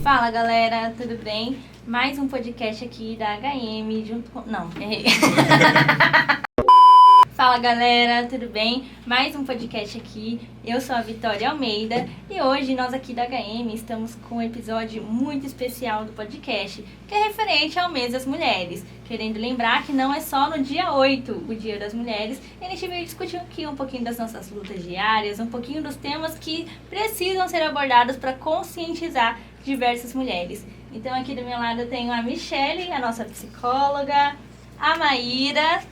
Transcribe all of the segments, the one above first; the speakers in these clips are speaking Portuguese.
Fala galera, tudo bem? Mais um podcast aqui da HM junto com... Não, errei. Fala galera, tudo bem? Mais um podcast aqui, eu sou a Vitória Almeida e hoje nós aqui da HM estamos com um episódio muito especial do podcast, que é referente ao mês das mulheres. Querendo lembrar que não é só no dia 8, o dia das mulheres, e a gente veio discutir aqui um pouquinho das nossas lutas diárias, um pouquinho dos temas que precisam ser abordados para conscientizar diversas mulheres. Então aqui do meu lado eu tenho a Michele, a nossa psicóloga, a Maíra,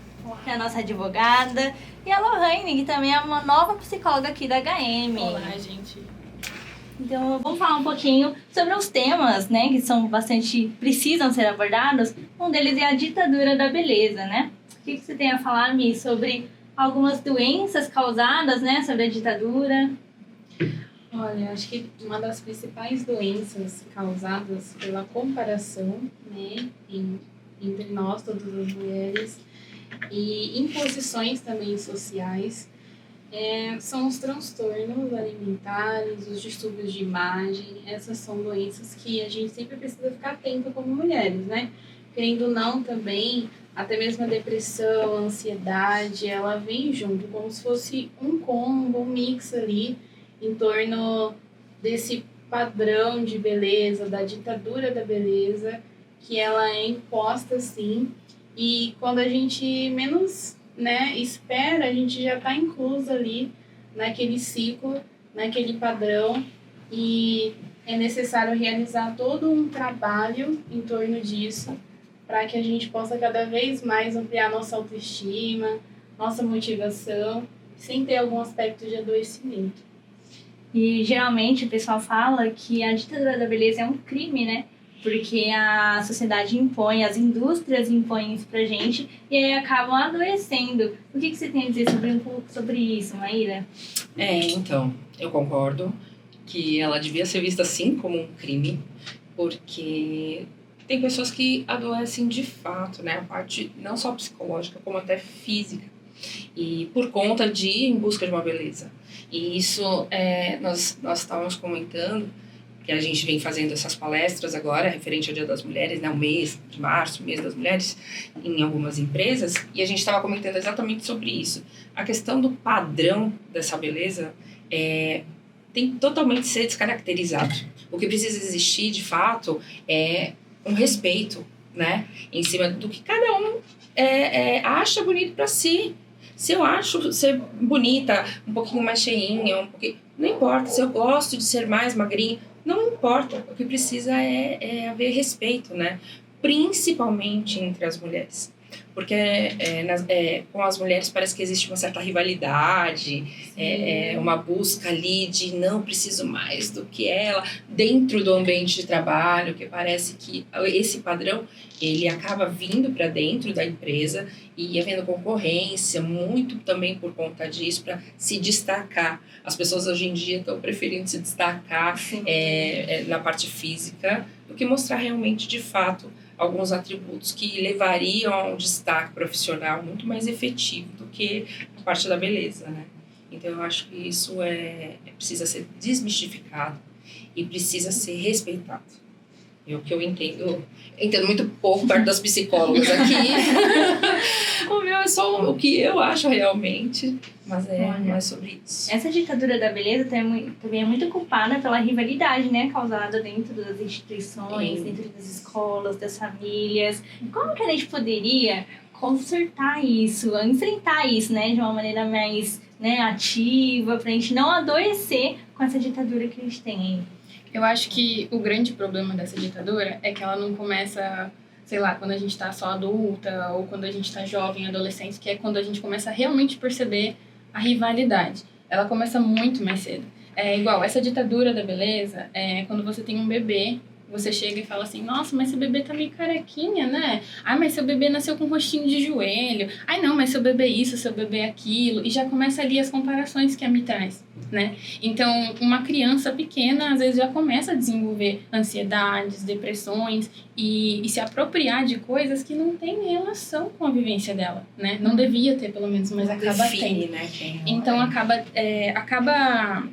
que é a nossa advogada, e a Lohane, que também é uma nova psicóloga aqui da HM. Olá, gente. Então, vamos falar um pouquinho sobre os temas, né, que são precisam ser abordados. Um deles é a ditadura da beleza, né? O que você tem a falar, Mi, sobre algumas doenças causadas, né, sobre a ditadura? Olha, acho que uma das principais doenças causadas pela comparação, né, entre nós, todas as mulheres, e imposições também sociais, são os transtornos alimentares, os distúrbios de imagem. Essas são doenças que a gente sempre precisa ficar atento como mulheres, né? Querendo ou não também, até mesmo a depressão, a ansiedade, ela vem junto, como se fosse um combo, um mix ali, em torno desse padrão de beleza, da ditadura da beleza, que ela é imposta, sim. E quando a gente menos, né, espera, a gente já está incluso ali naquele ciclo, naquele padrão, e é necessário realizar todo um trabalho em torno disso para que a gente possa cada vez mais ampliar nossa autoestima, nossa motivação, sem ter algum aspecto de adoecimento. E geralmente o pessoal fala que a ditadura da beleza é um crime, né? Porque a sociedade impõe, as indústrias impõem isso pra gente e aí acabam adoecendo. O que você tem a dizer um pouco sobre isso, Maíra? Então, eu concordo que ela devia ser vista assim como um crime, porque tem pessoas que adoecem de fato, né? A parte não só psicológica, como até física. E por conta de ir em busca de uma beleza. E isso, nós estávamos comentando, que a gente vem fazendo essas palestras agora, referente ao Dia das Mulheres, né, o mês de março, o mês das mulheres, em algumas empresas, e a gente estava comentando exatamente sobre isso. A questão do padrão dessa beleza tem que totalmente ser descaracterizado. O que precisa existir, de fato, é um respeito, né, em cima do que cada um acha bonito para si. Se eu acho ser bonita, um pouquinho mais cheinha, não importa. Se eu gosto de ser mais magrinha, não importa. O que precisa é haver respeito, né? Principalmente entre as mulheres. Porque com as mulheres parece que existe uma certa rivalidade, uma busca ali de não preciso mais do que ela, dentro do ambiente de trabalho, que parece que esse padrão ele acaba vindo para dentro da empresa e havendo concorrência, muito também por conta disso, para se destacar. As pessoas hoje em dia estão preferindo se destacar na parte física do que mostrar realmente, de fato, alguns atributos que levariam a um destaque profissional muito mais efetivo do que a parte da beleza, né? Então, eu acho que isso precisa ser desmistificado e precisa ser respeitado. É o que eu entendo muito pouco perto das psicólogas aqui. O meu é só o que eu acho realmente, mas não é sobre isso. Essa ditadura da beleza também é muito culpada pela rivalidade, né, causada dentro das instituições, dentro das escolas, das famílias. Como que a gente poderia consertar isso, enfrentar isso, né, de uma maneira mais, né, ativa, pra gente não adoecer com essa ditadura que a gente tem aí? Eu acho que o grande problema dessa ditadura é que ela não começa, sei lá, quando a gente tá só adulta ou quando a gente tá jovem, adolescente, que é quando a gente começa a realmente perceber a rivalidade. Ela começa muito mais cedo. É igual, essa ditadura da beleza, quando você tem um bebê, você chega e fala assim, nossa, mas seu bebê tá meio carequinha, né? Ai, mas seu bebê nasceu com um rostinho de joelho. Ai, não, mas seu bebê é isso, seu bebê é aquilo. E já começa ali as comparações que a Mi traz, né? Então, uma criança pequena, às vezes, já começa a desenvolver ansiedades, depressões e se apropriar de coisas que não têm relação com a vivência dela, né? Não devia ter, pelo menos, mas acaba tendo. Né? Então, acaba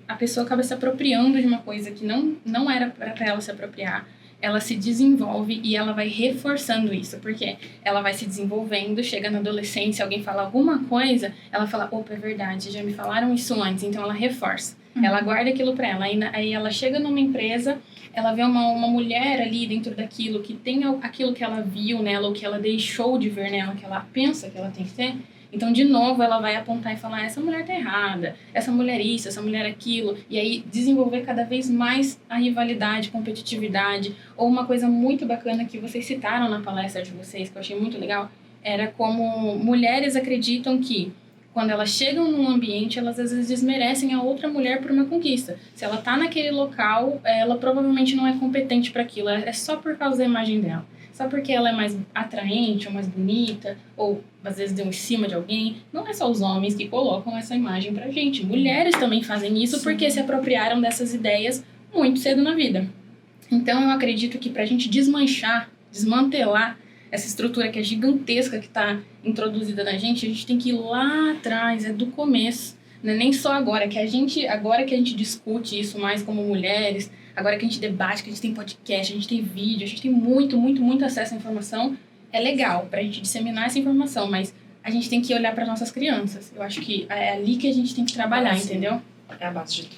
a pessoa acaba se apropriando de uma coisa que não era para ela se apropriar. Ela se desenvolve e ela vai reforçando isso, porque ela vai se desenvolvendo, chega na adolescência, alguém fala alguma coisa, ela fala, opa, é verdade, já me falaram isso antes, então ela reforça. Ela guarda aquilo pra ela. Aí ela chega numa empresa, ela vê uma mulher ali dentro daquilo, que tem aquilo que ela viu nela, ou que ela deixou de ver nela, que ela pensa que ela tem que ter. Então, de novo, ela vai apontar e falar, essa mulher tá errada, essa mulher isso, essa mulher aquilo. E aí, desenvolver cada vez mais a rivalidade, competitividade. Ou uma coisa muito bacana que vocês citaram na palestra de vocês, que eu achei muito legal, era como mulheres acreditam que quando elas chegam num ambiente, elas às vezes desmerecem a outra mulher por uma conquista. Se ela tá naquele local, ela provavelmente não é competente para aquilo, é só por causa da imagem dela. Só porque ela é mais atraente, ou mais bonita, ou às vezes deu em cima de alguém. Não é só os homens que colocam essa imagem pra gente. Mulheres também fazem isso porque se apropriaram dessas ideias muito cedo na vida. Então eu acredito que pra gente desmantelar essa estrutura que é gigantesca que está introduzida na gente, a gente tem que ir lá atrás, é do começo, né? Nem só agora que a gente discute isso mais como mulheres, agora que a gente debate, que a gente tem podcast, a gente tem vídeo, a gente tem muito acesso à informação, é legal pra gente disseminar essa informação, mas a gente tem que olhar para nossas crianças. Eu acho que é ali que a gente tem que trabalhar, entendeu? É a base de tudo.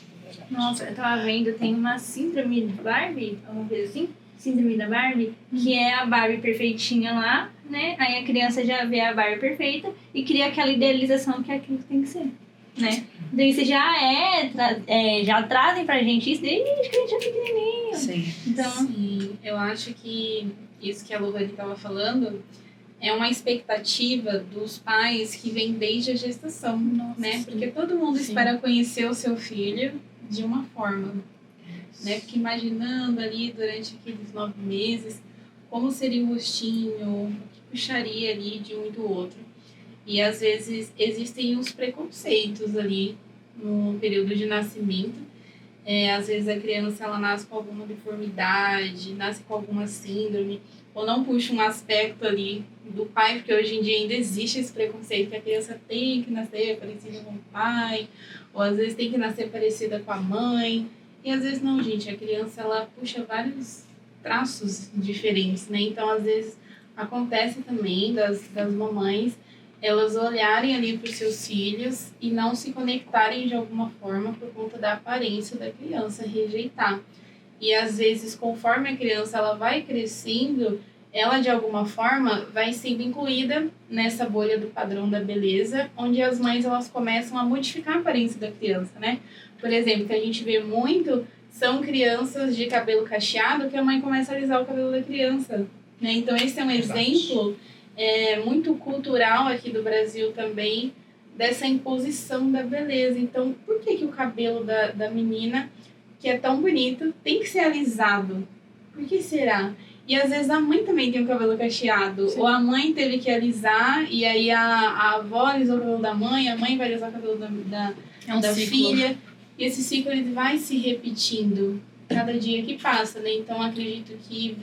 Nossa, eu tava vendo, tem uma síndrome de Barbie, alguma coisa assim, síndrome da Barbie, que é a Barbie perfeitinha lá, né? Aí a criança já vê a Barbie perfeita e cria aquela idealização que é aquilo que tem que ser, né? Daí você já trazem pra gente isso desde que a gente é pequenininho. Sim. Então, Sim, eu acho que isso que a Lohane estava falando é uma expectativa dos pais que vem desde a gestação, né? Porque todo mundo espera conhecer o seu filho de uma forma, né? Fica imaginando ali durante aqueles 9 meses como seria o rostinho, o que puxaria ali de um e do outro. E às vezes existem uns preconceitos ali no período de nascimento. Às vezes a criança ela nasce com alguma deformidade, nasce com alguma síndrome, ou não puxa um aspecto ali do pai, porque hoje em dia ainda existe esse preconceito que a criança tem que nascer parecida com o pai, ou às vezes tem que nascer parecida com a mãe. E às vezes não, gente, a criança ela puxa vários traços diferentes, né? Então, às vezes acontece também das mamães elas olharem ali para os seus filhos e não se conectarem de alguma forma por conta da aparência da criança, rejeitar. E às vezes, conforme a criança ela vai crescendo, ela de alguma forma vai sendo incluída nessa bolha do padrão da beleza, onde as mães elas começam a modificar a aparência da criança, né? Por exemplo, que a gente vê muito são crianças de cabelo cacheado que a mãe começa a alisar o cabelo da criança, né? Então esse é um exemplo muito cultural aqui do Brasil também, dessa imposição da beleza. Então, por que o cabelo da menina, que é tão bonito, tem que ser alisado? Por que será? E às vezes a mãe também tem o cabelo cacheado. Sim. Ou a mãe teve que alisar, e aí a avó alisou o cabelo da mãe, a mãe vai alisar o cabelo da filha. E esse ciclo ele vai se repetindo cada dia que passa, né? Então acredito que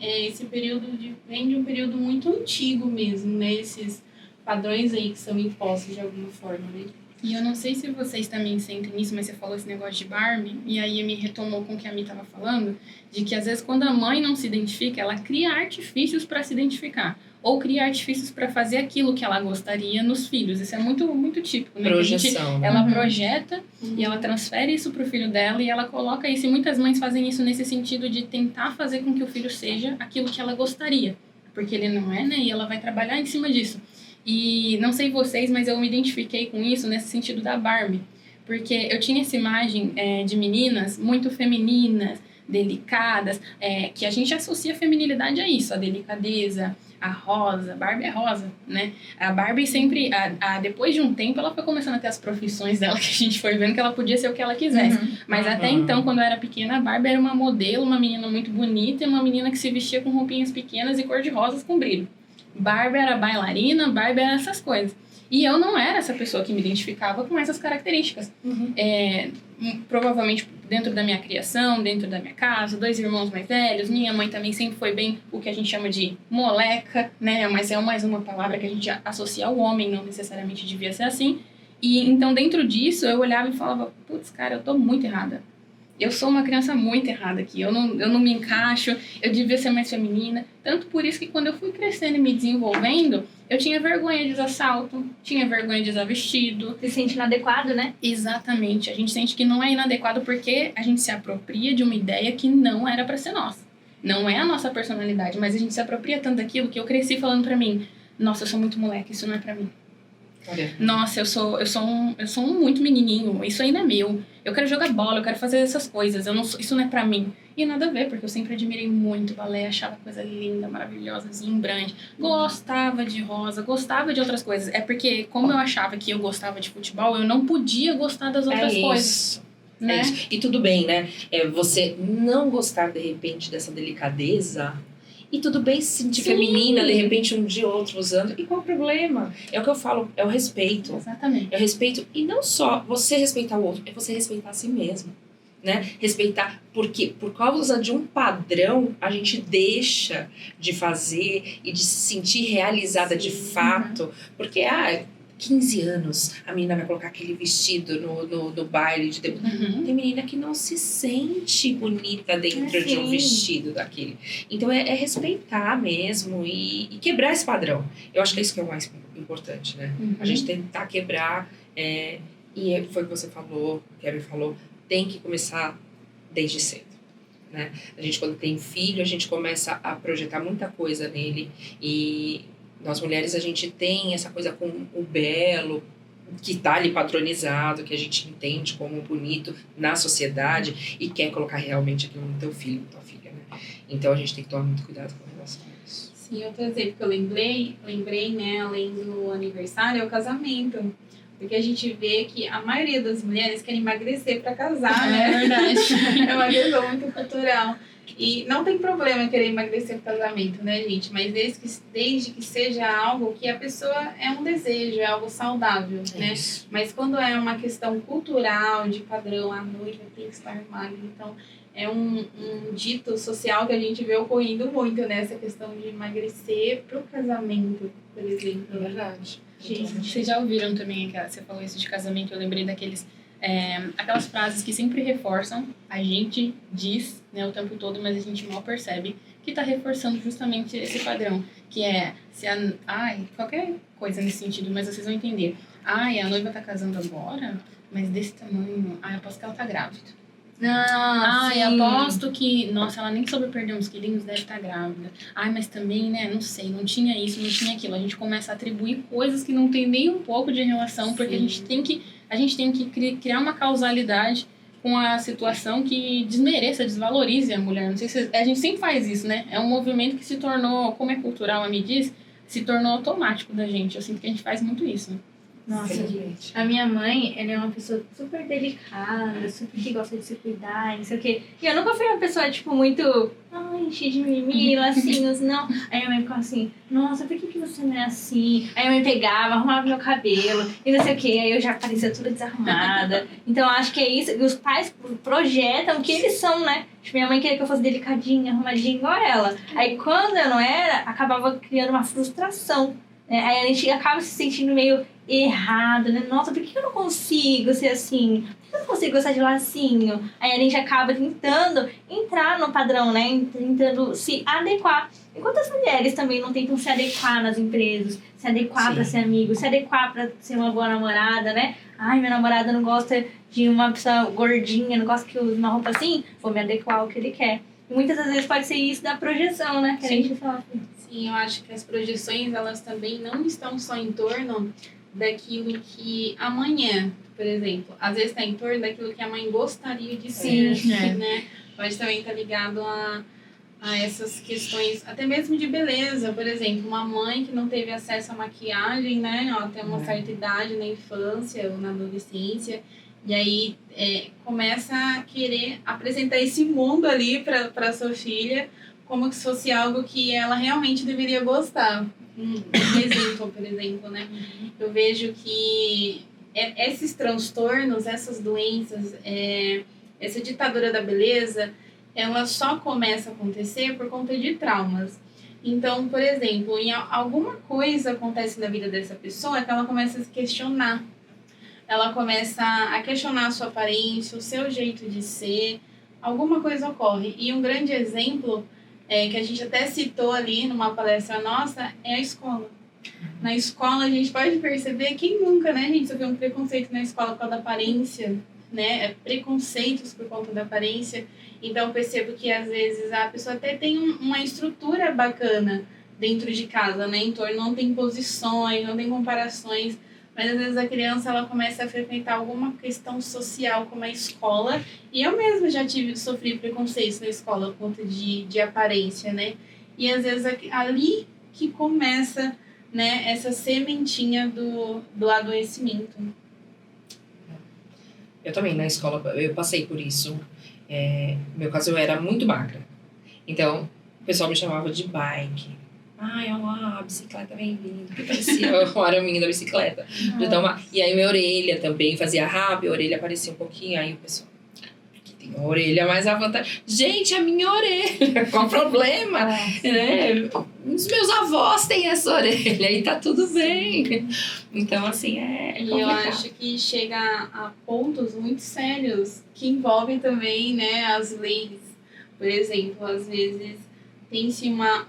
esse período vem de um período muito antigo mesmo, né? Esses padrões aí que são impostos de alguma forma, né? E eu não sei se vocês também sentem isso, mas você falou esse negócio de Barbie, e aí me retomou com o que a Mi estava falando, de que às vezes quando a mãe não se identifica, ela cria artifícios para se identificar, ou cria artifícios para fazer aquilo que ela gostaria nos filhos. Isso é muito, muito típico, né? Projeção, né? Ela projeta e ela transfere isso pro filho dela e ela coloca isso, e muitas mães fazem isso nesse sentido de tentar fazer com que o filho seja aquilo que ela gostaria, porque ele não é, né? E ela vai trabalhar em cima disso. E não sei vocês, mas eu me identifiquei com isso nesse sentido da Barbie. Porque eu tinha essa imagem de meninas muito femininas, delicadas, que a gente associa a feminilidade a isso, a delicadeza, a rosa. Barbie é rosa, né? A Barbie sempre, depois de um tempo, ela foi começando a ter as profissões dela, que a gente foi vendo que ela podia ser o que ela quisesse. Mas até então, quando eu era pequena, a Barbie era uma modelo, uma menina muito bonita, e uma menina que se vestia com roupinhas pequenas e cor-de-rosas com brilho. Barbie era bailarina, Barbie era essas coisas. E eu não era essa pessoa que me identificava com essas características. Provavelmente dentro da minha criação, dentro da minha casa, 2 irmãos mais velhos, minha mãe também sempre foi bem o que a gente chama de moleca, né? Mas é mais uma palavra que a gente associa ao homem, não necessariamente devia ser assim. E então, dentro disso, eu olhava e falava, putz, cara, eu tô muito errada. Eu sou uma criança muito errada aqui, eu não me encaixo, eu devia ser mais feminina. Tanto por isso que quando eu fui crescendo e me desenvolvendo, eu tinha vergonha de usar salto, tinha vergonha de usar vestido. Se sente inadequado, né? Exatamente, a gente sente que não é inadequado porque a gente se apropria de uma ideia que não era pra ser nossa. Não é a nossa personalidade, mas a gente se apropria tanto daquilo que eu cresci falando pra mim, nossa, eu sou muito moleque, isso não é pra mim. Nossa, eu sou um muito menininho, isso ainda é meu. Eu quero jogar bola, eu quero fazer essas coisas, isso não é pra mim. E nada a ver, porque eu sempre admirei muito balé, achava coisa linda, maravilhosa, deslumbrante. Gostava de rosa, gostava de outras coisas. É porque, como eu achava que eu gostava de futebol, eu não podia gostar das outras coisas. Né? É isso. E tudo bem, né? Você não gostar, de repente, dessa delicadeza... E tudo bem se sentir feminina, de repente, um dia ou outro usando. E qual o problema? É o que eu falo, é o respeito. Exatamente. É o respeito, e não só você respeitar o outro, é você respeitar a si mesmo. Né? Respeitar, porque por causa de um padrão, a gente deixa de fazer e de se sentir realizada de fato. Porque, 15 anos, a menina vai colocar aquele vestido no baile de debut. Tem menina que não se sente bonita dentro de um vestido daquele. Então, é respeitar mesmo e quebrar esse padrão. Eu acho que é isso que é o mais importante, né? A gente tentar quebrar, e foi o que você falou, o Kevin falou, tem que começar desde cedo. Né? A gente, quando tem filho, a gente começa a projetar muita coisa nele e... Nós mulheres, a gente tem essa coisa com o belo, que está ali padronizado, que a gente entende como bonito na sociedade e quer colocar realmente aquilo no teu filho, na tua filha, né? Então, a gente tem que tomar muito cuidado com relação a isso. Sim, outro exemplo que eu lembrei, né, além do aniversário, é o casamento. Porque a gente vê que a maioria das mulheres quer emagrecer para casar, né? É verdade. É uma questão muito cultural. E não tem problema querer emagrecer pro casamento, né, gente? Mas desde que seja algo que a pessoa é um desejo, é algo saudável, né? Isso. Mas quando é uma questão cultural, de padrão, a noiva tem que estar magra. Então, é um dito social que a gente vê ocorrendo muito, né? Essa questão de emagrecer pro casamento, por exemplo. É verdade. Gente, vocês já ouviram também, você falou isso de casamento, eu lembrei aquelas frases que sempre reforçam, a gente diz, né, o tempo todo, mas a gente mal percebe, que está reforçando justamente esse padrão, que é, qualquer coisa nesse sentido, mas vocês vão entender. A noiva tá casando agora, mas desse tamanho, aposto que ela tá grávida. Sim. Aposto que, nossa, ela nem soube perder uns quilinhos, deve estar grávida. Mas também, né, não sei, não tinha isso, não tinha aquilo. A gente começa a atribuir coisas que não tem nem um pouco de relação, porque a gente tem que criar uma causalidade com a situação que desmereça, desvalorize a mulher. Não sei se a gente sempre faz isso, né? É um movimento que se tornou, como é cultural, a me diz, se tornou automático da gente. Eu sinto que a gente faz muito isso, né? Nossa, gente. A minha mãe, ela é uma pessoa super delicada, super que gosta de se cuidar, não sei o quê. E eu nunca fui uma pessoa, tipo, muito... cheia de mimimi, lacinhos, não. Aí a mãe ficava assim, nossa, por que você não é assim? Aí a mãe pegava, arrumava meu cabelo e não sei o quê. Aí eu já parecia toda desarrumada. Então eu acho que é isso. E os pais projetam o que eles são, né? Tipo, minha mãe queria que eu fosse delicadinha, arrumadinha igual ela. Aí quando eu não era, acabava criando uma frustração. Aí a gente acaba se sentindo meio errado, né? Nossa, por que eu não consigo ser assim? Por que eu não consigo gostar de lacinho? Aí a gente acaba tentando entrar no padrão, né? Tentando se adequar. E quantas mulheres também não tentam se adequar nas empresas? Se adequar para ser amigo, se adequar para ser uma boa namorada, né? Minha namorada não gosta de uma pessoa gordinha, não gosta que use uma roupa assim, vou me adequar ao que ele quer. E muitas das vezes pode ser isso da projeção, né? Que a gente fala. Sim, eu acho que as projeções, elas também não estão só em torno daquilo que amanhã, por exemplo, às vezes está em torno daquilo que a mãe gostaria de ser, né? Pode também estar ligado a essas questões, até mesmo de beleza, por exemplo, uma mãe que não teve acesso à maquiagem, né? Até uma certa idade, na infância ou na adolescência, e aí começa a querer apresentar esse mundo ali para sua filha como se fosse algo que ela realmente deveria gostar. Um exemplo, por exemplo, né? Eu vejo que esses transtornos, essas doenças, essa ditadura da beleza, ela só começa a acontecer por conta de traumas. Então, por exemplo, alguma coisa acontece na vida dessa pessoa que ela começa a se questionar. ela começa a questionar a sua aparência, o seu jeito de ser, alguma coisa ocorre. E um grande exemplo, que a gente até citou ali numa palestra nossa, é a escola. Na escola a gente pode perceber, quem nunca, né, gente, sofreu um preconceito na escola por causa da aparência, né, preconceitos por conta da aparência. Então eu percebo que às vezes a pessoa até tem uma estrutura bacana dentro de casa, né, em torno, não tem posições, não tem comparações, mas às vezes a criança ela começa a frequentar alguma questão social como a escola, e eu mesma já sofri preconceitos na escola por conta de aparência, né, e às vezes ali que começa, né, essa sementinha do adoecimento. Eu também, na escola, eu passei por isso. No meu caso, eu era muito magra. Então, o pessoal me chamava de bike. Ai, olha lá, a bicicleta vem vindo. Que parecia o araminho da bicicleta. Então, e aí minha orelha também fazia rápido, a orelha aparecia um pouquinho. Aí o pessoal, aqui tem a orelha mais à vontade. Gente, a minha orelha, qual o problema? Os meus avós têm essa orelha e tá tudo bem. Então, assim, é complicado. E eu acho que chega a pontos muito sérios que envolvem também, né, as leis. Por exemplo, às vezes tem-se uma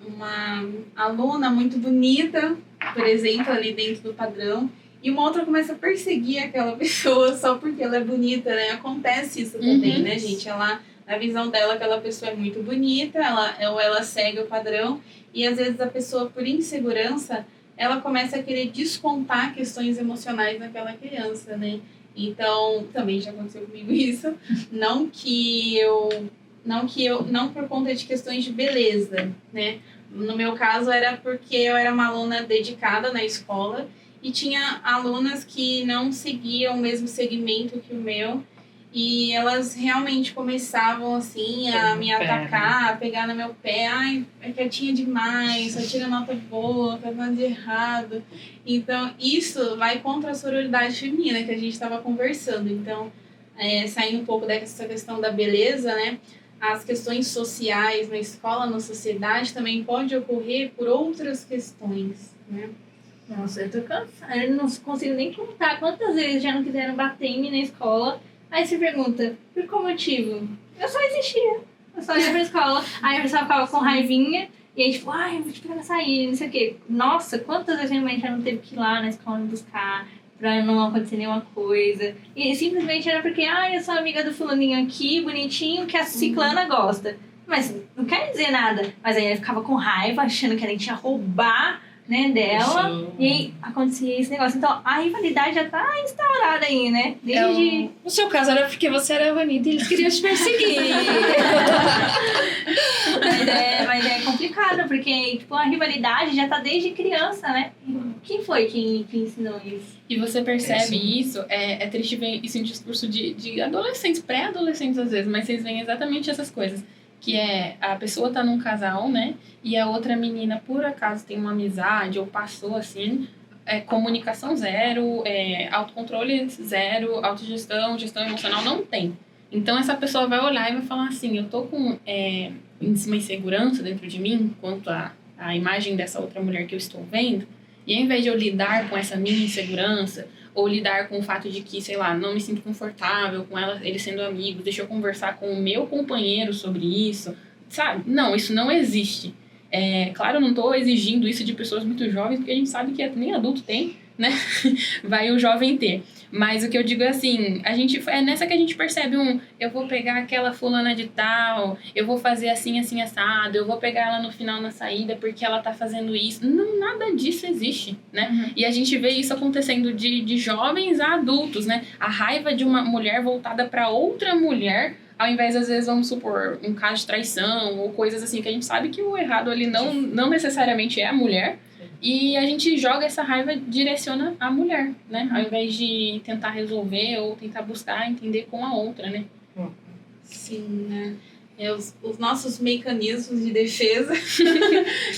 aluna muito bonita, por exemplo, ali dentro do padrão, e uma outra começa a perseguir aquela pessoa só porque ela é bonita, né? Acontece isso também, né, gente? Ela, na visão dela, aquela pessoa é muito bonita, ela segue o padrão, e às vezes a pessoa, por insegurança, ela começa a querer descontar questões emocionais naquela criança, né? Então, também já aconteceu comigo isso. Não por conta de questões de beleza, né? No meu caso era porque eu era uma aluna dedicada na escola e tinha alunas que não seguiam o mesmo segmento que o meu, e elas realmente começavam assim a me atacar, a pegar no meu pé. Ai, é quietinha demais, só tira nota boa, faz nada de errado. Então isso vai contra a sororidade feminina que a gente estava conversando. Então, saindo um pouco dessa questão da beleza, né? As questões sociais na escola, na sociedade, também pode ocorrer por outras questões, né? Nossa, eu tô cansada. Eu não consigo nem contar quantas vezes já não quiseram bater em mim na escola. Aí você pergunta, por qual motivo? Eu só existia. Eu só ia pra escola. Aí a pessoa ficava com raivinha. E aí, tipo, ai, eu vou te pegar na saída, não sei o quê. Nossa, quantas vezes realmente já não teve que ir lá na escola me buscar pra não acontecer nenhuma coisa. E simplesmente era porque, eu sou amiga do fulaninho aqui, bonitinho, que a ciclana gosta. Mas não quer dizer nada. Mas aí ela ficava com raiva, achando que a gente ia roubar, né, dela. Isso. E aí acontecia esse negócio. Então a rivalidade já tá instaurada aí, né? Desde... No seu caso era porque você era bonita e eles queriam te perseguir. mas é complicado, porque tipo, a rivalidade já tá desde criança, né? Quem foi que ensinou isso? E você percebe isso, é triste ver isso em discurso de adolescentes, pré-adolescentes às vezes, mas vocês veem exatamente essas coisas. Que é, a pessoa tá num casal, né? E a outra menina, por acaso, tem uma amizade ou passou assim, comunicação zero, autocontrole zero, autogestão, gestão emocional não tem. Então essa pessoa vai olhar e vai falar assim, eu tô com uma insegurança dentro de mim quanto à imagem dessa outra mulher que eu estou vendo, e ao invés de eu lidar com essa minha insegurança, ou lidar com o fato de que, sei lá, não me sinto confortável com eles sendo amigos, deixa eu conversar com o meu companheiro sobre isso, sabe? Não, isso não existe. Claro, eu não estou exigindo isso de pessoas muito jovens, porque a gente sabe que nem adulto tem, né? Vai o jovem ter. Mas o que eu digo é assim, é nessa que a gente percebe eu vou pegar aquela fulana de tal, eu vou fazer assim, assim, assado, eu vou pegar ela no final na saída porque ela tá fazendo isso. Não, nada disso existe, né? Uhum. E a gente vê isso acontecendo de jovens a adultos, né? A raiva de uma mulher voltada para outra mulher, ao invés, às vezes, vamos supor, um caso de traição ou coisas assim, que a gente sabe que o errado ali não necessariamente é a mulher. E a gente joga essa raiva, direciona a mulher, né? Ao invés de tentar resolver ou tentar buscar entender com a outra, né? Sim, né? Os nossos mecanismos de defesa,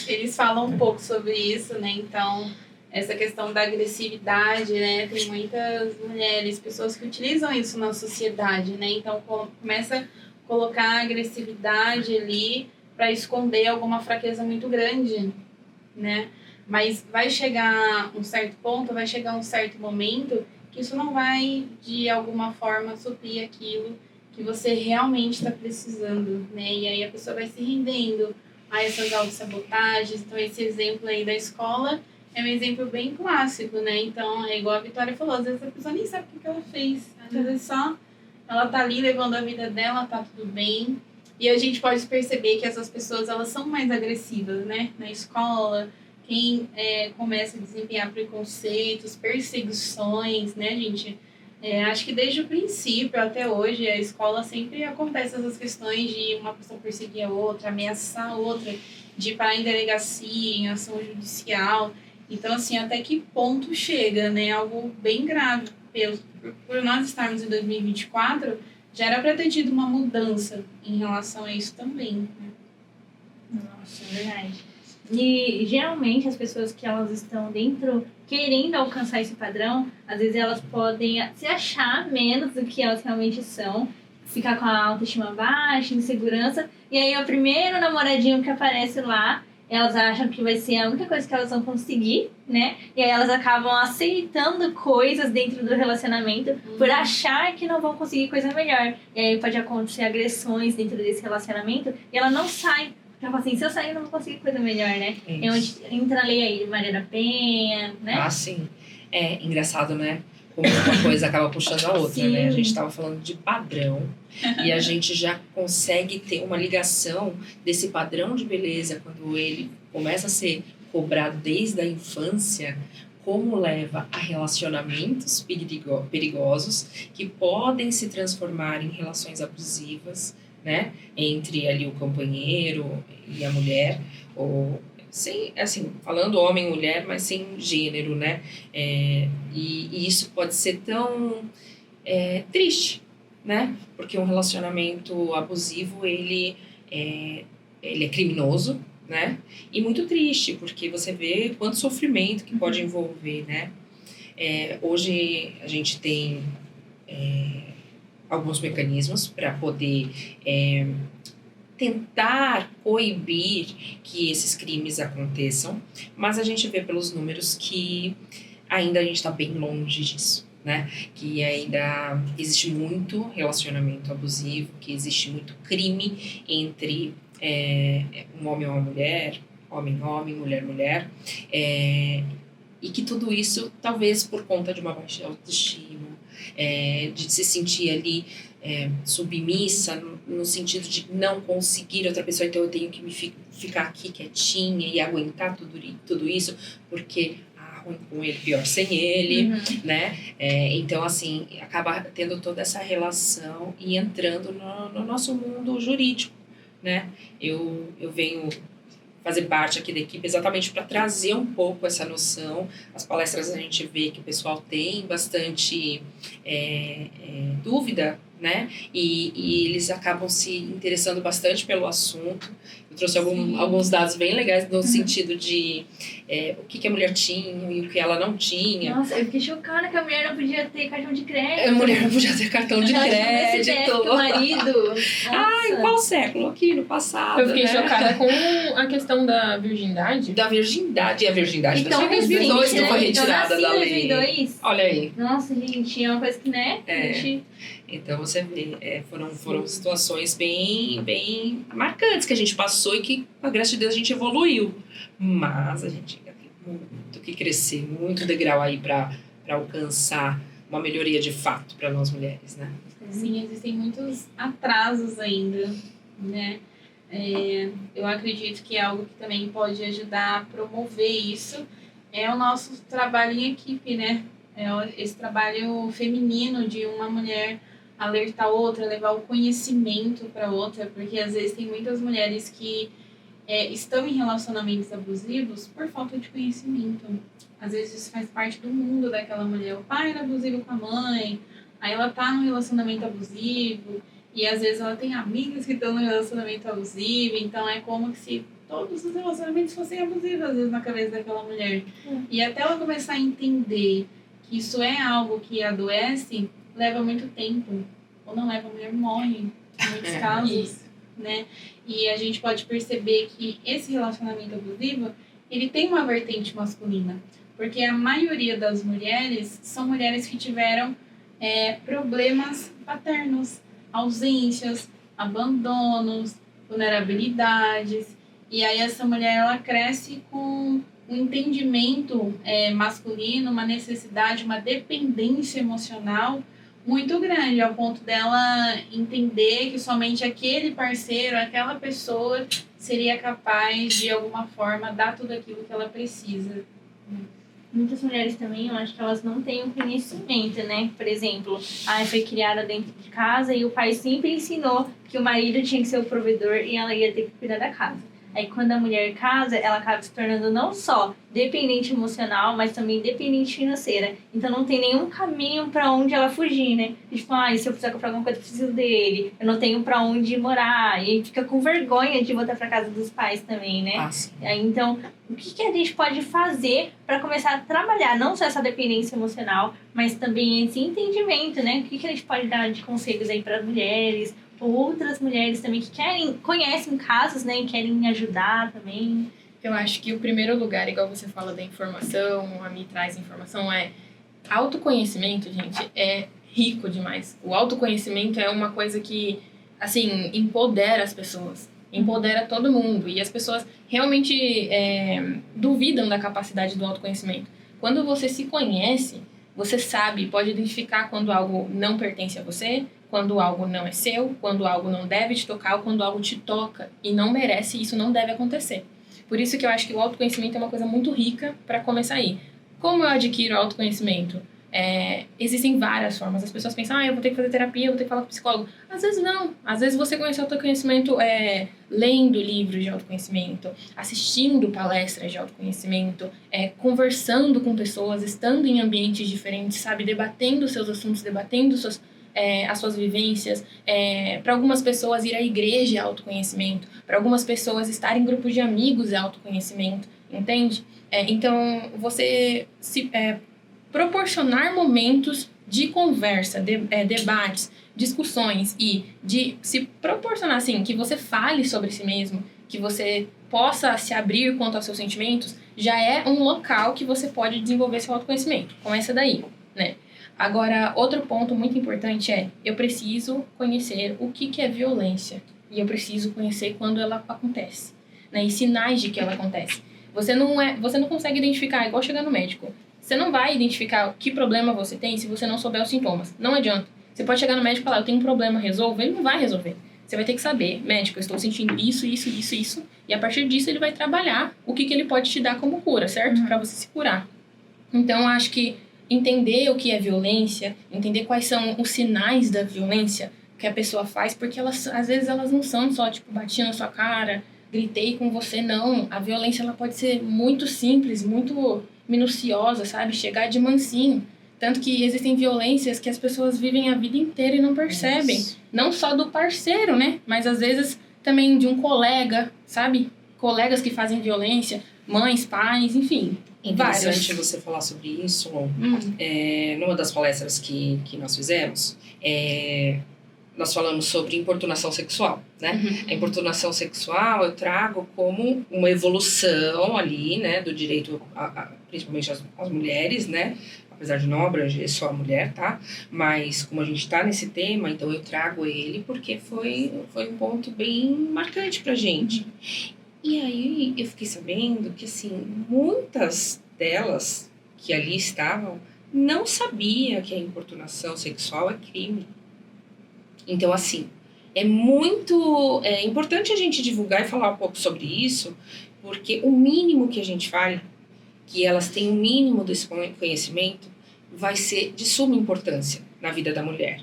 eles falam um pouco sobre isso, né? Então, essa questão da agressividade, né? Tem muitas mulheres, pessoas que utilizam isso na sociedade, né? Então, começa a colocar a agressividade ali para esconder alguma fraqueza muito grande, né? Mas vai chegar um certo ponto, vai chegar um certo momento que isso não vai, de alguma forma, suprir aquilo que você realmente está precisando, né? E aí a pessoa vai se rendendo a essas autossabotagens. Então, esse exemplo aí da escola é um exemplo bem clássico, né? Então, é igual a Vitória falou, às vezes a pessoa nem sabe o que ela fez. Às vezes só ela tá ali levando a vida dela, tá tudo bem. E a gente pode perceber que essas pessoas, elas são mais agressivas, né? Na escola, quem começa a desempenhar preconceitos, perseguições, né, gente? Acho que desde o princípio até hoje, a escola sempre acontece essas questões de uma pessoa perseguir a outra, ameaçar a outra, de ir parar em delegacia, em ação judicial. Então, assim, até que ponto chega, né? Algo bem grave. Por nós estarmos em 2024, já era para ter tido uma mudança em relação a isso também, né? Nossa, é verdade. E geralmente as pessoas que elas estão dentro querendo alcançar esse padrão, às vezes elas podem se achar menos do que elas realmente são, ficar com a autoestima baixa, insegurança, e aí o primeiro namoradinho que aparece lá, elas acham que vai ser a única coisa que elas vão conseguir, né? E aí elas acabam aceitando coisas dentro do relacionamento por achar que não vão conseguir coisa melhor. E aí pode acontecer agressões dentro desse relacionamento e ela não sai. Ela fala assim, se eu sair, eu não vou conseguir coisa melhor, né? É onde entra a lei aí de Maria da Penha, né? Ah, sim. É engraçado, né? Como uma coisa acaba puxando a outra, né? A gente estava falando de padrão e a gente já consegue ter uma ligação desse padrão de beleza quando ele começa a ser cobrado desde a infância, como leva a relacionamentos perigosos que podem se transformar em relações abusivas, né, entre ali o companheiro e a mulher, ou sem, assim, falando homem e mulher, mas sem gênero, né, e isso pode ser tão triste, né, porque um relacionamento abusivo, ele é criminoso, né, e muito triste, porque você vê quanto sofrimento que pode envolver, né. Hoje a gente tem alguns mecanismos para poder tentar coibir que esses crimes aconteçam, mas a gente vê pelos números que ainda a gente está bem longe disso, né? Que ainda existe muito relacionamento abusivo, que existe muito crime entre um homem ou uma mulher, homem, mulher, e que tudo isso, talvez por conta de uma baixa autoestima, de se sentir ali submissa, no sentido de não conseguir outra pessoa, então eu tenho que ficar aqui quietinha e aguentar tudo isso, porque ruim com ele, pior sem ele, né? Então, assim, acaba tendo toda essa relação e entrando no nosso mundo jurídico, né? Eu venho fazer parte aqui da equipe exatamente para trazer um pouco essa noção. As palestras a gente vê que o pessoal tem bastante dúvida, né? E eles acabam se interessando bastante pelo assunto. Eu trouxe alguns dados bem legais no sentido de o que a mulher tinha e o que ela não tinha. Nossa, eu fiquei chocada que a mulher não podia ter cartão de crédito. A mulher não podia ter cartão de crédito. O marido. Ai, qual século? Aqui no passado. Eu fiquei né? chocada com a questão da virgindade. Da virgindade. E a virgindade então, em 2002 que né? foi retirada eu da nasci lei. em 2002. Olha aí. Nossa, gente, é uma coisa que, né? Então você vê, foram situações bem marcantes que a gente passou e que, com a graça de Deus, a gente evoluiu. Mas a gente ainda tem muito que crescer, muito degrau aí para alcançar uma melhoria de fato para nós mulheres, né? Sim, existem muitos atrasos ainda, né? Eu acredito que é algo que também pode ajudar a promover isso é o nosso trabalho em equipe, né? Esse trabalho feminino de uma mulher alertar outra, levar o conhecimento para outra, porque às vezes tem muitas mulheres que estão em relacionamentos abusivos por falta de conhecimento. Às vezes isso faz parte do mundo daquela mulher. O pai era abusivo com a mãe, aí ela tá num relacionamento abusivo, e às vezes ela tem amigas que estão num relacionamento abusivo, então é como se todos os relacionamentos fossem abusivos, às vezes, na cabeça daquela mulher. E até ela começar a entender que isso é algo que adoece, leva muito tempo. Ou não leva, a mulher morre, em muitos casos, né? E a gente pode perceber que esse relacionamento abusivo, ele tem uma vertente masculina. Porque a maioria das mulheres são mulheres que tiveram problemas paternos, ausências, abandonos, vulnerabilidades. E aí essa mulher ela cresce com um entendimento masculino, uma necessidade, uma dependência emocional muito grande, ao ponto dela entender que somente aquele parceiro, aquela pessoa seria capaz de alguma forma dar tudo aquilo que ela precisa. Muitas mulheres também, eu acho que elas não têm o conhecimento, né? Por exemplo, foi criada dentro de casa e o pai sempre ensinou que o marido tinha que ser o provedor e ela ia ter que cuidar da casa. Aí quando a mulher casa, ela acaba se tornando não só dependente emocional, mas também dependente financeira. Então não tem nenhum caminho para onde ela fugir, né? Tipo, se eu precisar comprar alguma coisa, eu preciso dele. Eu não tenho para onde morar. E fica com vergonha de voltar para casa dos pais também, né? Aí, então, o que a gente pode fazer para começar a trabalhar não só essa dependência emocional, mas também esse entendimento, né? O que a gente pode dar de conselhos aí para as mulheres, ou outras mulheres também que conhecem casos, né, e querem ajudar também? Eu acho que o primeiro lugar, igual você fala da informação, a Mi traz informação, autoconhecimento, gente, é rico demais. O autoconhecimento é uma coisa que, assim, empodera as pessoas, empodera todo mundo. E as pessoas realmente duvidam da capacidade do autoconhecimento. Quando você se conhece, você sabe, pode identificar quando algo não pertence a você, quando algo não é seu, quando algo não deve te tocar, ou quando algo te toca e não merece, isso não deve acontecer. Por isso que eu acho que o autoconhecimento é uma coisa muito rica para começar aí. Como eu adquiro autoconhecimento? Existem várias formas. As pessoas pensam, eu vou ter que fazer terapia, eu vou ter que falar com o psicólogo. Às vezes não. Às vezes você conhece autoconhecimento lendo livros de autoconhecimento, assistindo palestras de autoconhecimento, conversando com pessoas, estando em ambientes diferentes, sabe? Debatendo seus assuntos, debatendo as suas vivências. Para algumas pessoas, ir à igreja é autoconhecimento. Para algumas pessoas, estar em grupos de amigos é autoconhecimento. Entende? Então, você se proporcionar momentos de conversa, debates, discussões e de se proporcionar, assim, que você fale sobre si mesmo, que você possa se abrir quanto aos seus sentimentos, já é um local que você pode desenvolver seu autoconhecimento. Começa daí, né? Agora, outro ponto muito importante eu preciso conhecer o que é violência. E eu preciso conhecer quando ela acontece, né? E sinais de que ela acontece. Você não consegue identificar, igual chegar no médico. Você não vai identificar que problema você tem se você não souber os sintomas. Não adianta. Você pode chegar no médico e falar, eu tenho um problema, resolva. Ele não vai resolver. Você vai ter que saber, médico, eu estou sentindo isso. E a partir disso ele vai trabalhar o que ele pode te dar como cura, certo? Para você se curar. Então, eu acho que entender o que é violência, entender quais são os sinais da violência que a pessoa faz, porque às vezes elas não são só, tipo, bati na sua cara, gritei com você, não. A violência, ela pode ser muito simples, muito minuciosa, sabe? Chegar de mansinho. Tanto que existem violências que as pessoas vivem a vida inteira e não percebem. Isso. Não só do parceiro, né? Mas às vezes também de um colega, sabe? Colegas que fazem violência, mães, pais, enfim. Interessante você falar sobre isso. Numa das palestras que nós fizemos, nós falamos sobre importunação sexual, né? A importunação sexual eu trago como uma evolução ali, né, do direito, principalmente às mulheres, né? Apesar de não abranger só a mulher, tá? Mas como a gente tá nesse tema, então eu trago ele porque foi um ponto bem marcante pra gente. E aí eu fiquei sabendo que, assim, muitas delas que ali estavam não sabiam que a importunação sexual é crime. Então, assim, é muito importante a gente divulgar e falar um pouco sobre isso, porque o mínimo que a gente fale, que elas têm o mínimo desse conhecimento, vai ser de suma importância na vida da mulher.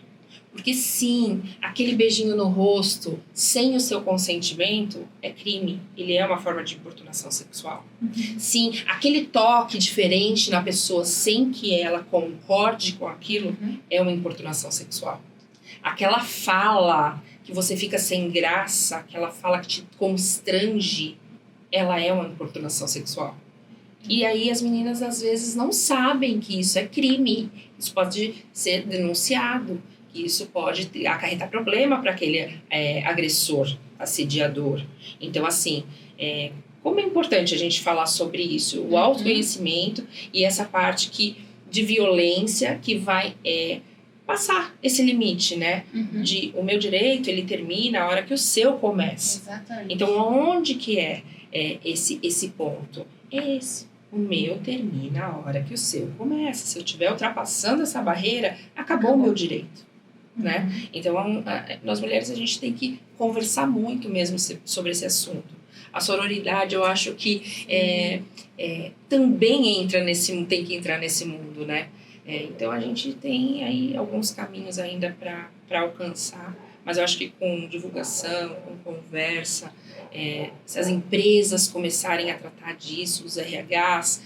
Porque sim, aquele beijinho no rosto, sem o seu consentimento, é crime. Ele é uma forma de importunação sexual. Sim, aquele toque diferente na pessoa, sem que ela concorde com aquilo, é uma importunação sexual. Aquela fala que você fica sem graça, aquela fala que te constrange, ela é uma importunação sexual. E aí as meninas às vezes não sabem que isso é crime. Isso pode ser denunciado. Isso pode acarretar problema para aquele agressor, assediador. Então, assim, como é importante a gente falar sobre isso, o autoconhecimento e essa parte de violência que vai passar esse limite, né? De o meu direito, ele termina a hora que o seu começa. Exatamente. Então, onde que é esse ponto? Esse. O meu termina a hora que o seu começa. Se eu estiver ultrapassando essa barreira, acabou o meu direito, né? Então, nós mulheres, a gente tem que conversar muito mesmo sobre esse assunto. A sororidade, eu acho que também tem que entrar nesse mundo, né? Então, a gente tem aí alguns caminhos ainda para alcançar, mas eu acho que com divulgação, com conversa, se as empresas começarem a tratar disso, os RHs,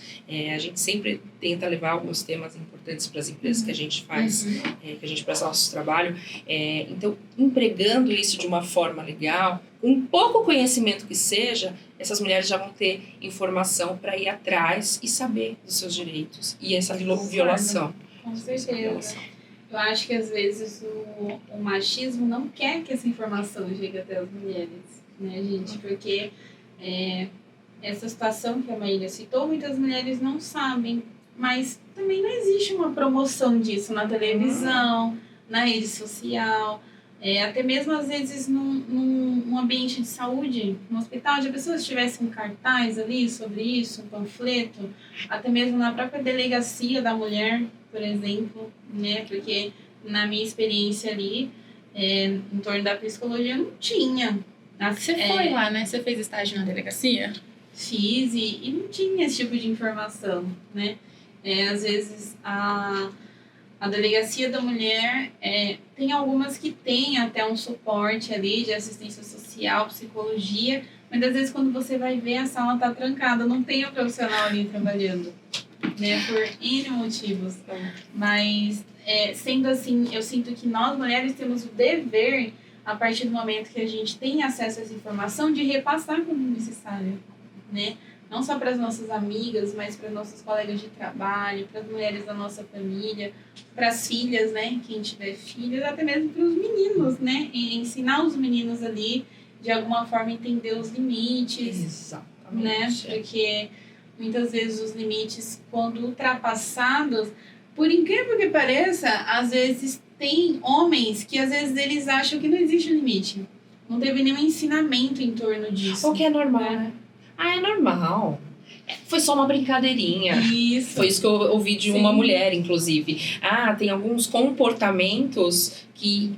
a gente sempre tenta levar alguns temas importantes para as empresas que a gente faz, que a gente presta nosso trabalho. Então, empregando isso de uma forma legal, um pouco conhecimento que seja, essas mulheres já vão ter informação para ir atrás e saber dos seus direitos. E essa violação. Com certeza. Eu acho que às vezes o machismo não quer que essa informação chegue até as mulheres, né, gente? Porque essa situação que a Maíra citou, muitas mulheres não sabem, mas também não existe uma promoção disso na televisão, na rede social, até mesmo às vezes num ambiente de saúde, no hospital, onde a pessoa tivesse um cartaz ali sobre isso, um panfleto, até mesmo na própria delegacia da mulher, por exemplo, né? Porque na minha experiência ali, em torno da psicologia, não tinha. Você foi lá, né? Você fez estágio na delegacia? Fiz e não tinha esse tipo de informação, né? Às vezes a delegacia da mulher tem algumas que têm até um suporte ali de assistência social, psicologia, mas às vezes quando você vai ver a sala tá trancada, não tem o profissional ali trabalhando, né? Por N motivos. Mas sendo assim, eu sinto que nós mulheres temos o dever, a partir do momento que a gente tem acesso a essa informação, de repassar como necessário, né? Não só para as nossas amigas, mas para nossos colegas de trabalho, para as mulheres da nossa família, para as filhas, né? Quem tiver filhas, até mesmo para os meninos, né? E ensinar os meninos ali, de alguma forma, entender os limites. Exatamente. Né? Porque muitas vezes os limites, quando ultrapassados, por incrível que pareça, às vezes tem homens que às vezes eles acham que não existe limite. Não teve nenhum ensinamento em torno disso. O que é normal, né? É normal. Foi só uma brincadeirinha. Isso. Foi isso que eu ouvi de uma mulher, inclusive. Tem alguns comportamentos que